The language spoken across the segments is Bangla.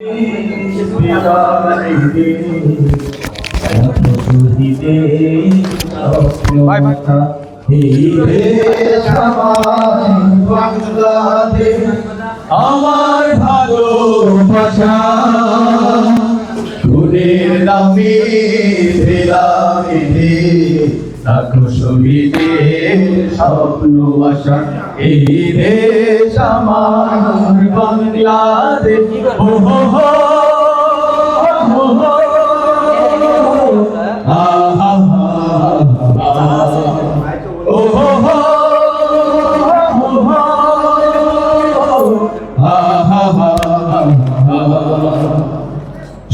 আমার ভালোবাসা ফুলের দামে লাখো শহীদের স্বপ্ন আশা এই দেশ আমার বাংলাদেশ। ও হো হো হো হো আহা ও হো হো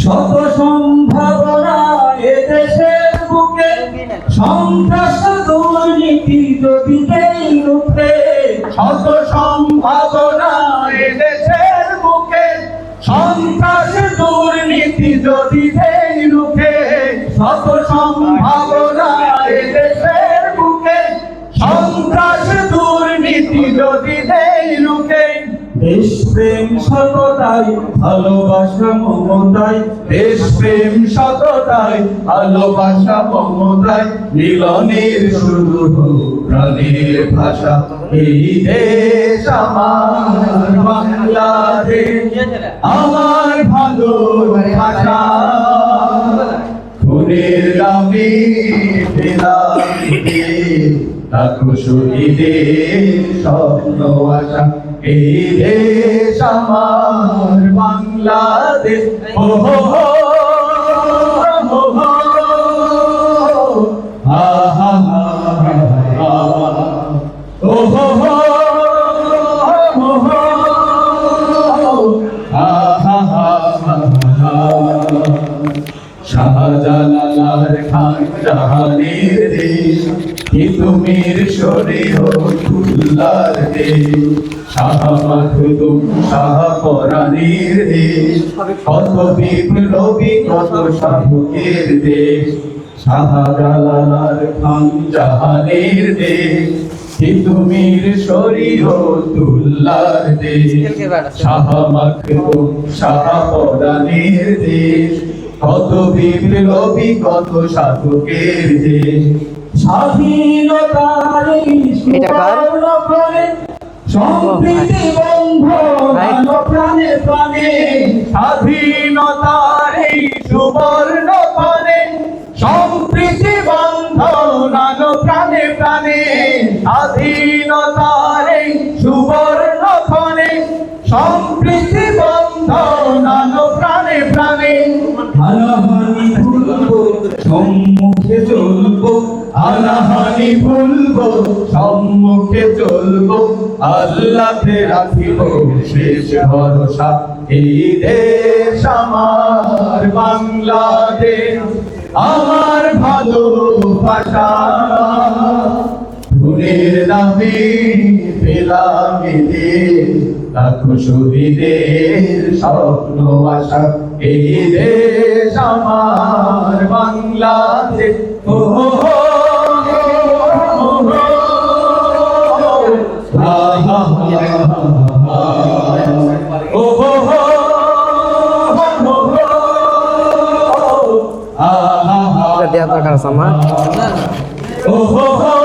শত সম্ভাবনা এদেশের বুকে সন্ত্রাস দুর্নীতি যদি নেই রূপে। শত সম্ভাবনা এদেশের বুকে সন্ত্রাস দুর্নীতি যদি নেই রূপে। শত সম্ভাবনা এদেশের বুকে সন্ত্রাস দুর্নীতি যদি নেই রূপে। দেশপ্রেম সততাই ভালোবাসা মমতাই, দেশপ্রেম সততাই ভালোবাসা মমতাই মিলনের শুরু প্রাণের ভাষা এই দেশ আমার বাংলাদেশ। আমার ভালোবাসা খুনের দামে লাখো শহীদের স্বপ্ন আশা এই দেশ আমার বাংলাদেশ। ও হো হো হো হো আহা ও হো হো হো হো আহা শাহজালাল খান জাহানের দেশ তিতুমির শরীয়তুল্লাহর দেশ। শাহ মাখদুম শাহ পরাণের দেশ কত বিপ্লবী কত সাধকের দেশ। শাহজালাল খান জাহানের দেশ তিতুমির শরীয়তুল্লাহর দেশ। শাহ মাখদুম শাহ পরাণের দেশ কত বিপ্লবী কত সাধকের দেশ। স্বাধীনতার সম্প্রীতি বন্ধন প্রাণে প্রাণে, স্বাধীনতার সুবর্ণ পানে সম্প্রীতি বন্ধন প্রাণে প্রাণে। স্বাধীনতার সুবর্ণ পানে সম্প্রীতি বন্ধন প্রাণে প্রাণে। হানাহানি ভুলবো সম্মুখে চলবো, হানাহানি ভুলবো সম্মুখে চলবো, আল্লাহকে রাখিব শেষ ভরসা এই দেশ আমার বাংলাদেশ। আমার ভালোবাসা ফুলের দামে পেলাম লাখো শহীদের স্বপ্ন আশা এই দেশ আমার বাংলাদেশ। ও হো হো আহা ও হো হো আহা dia akan sama ও হো হো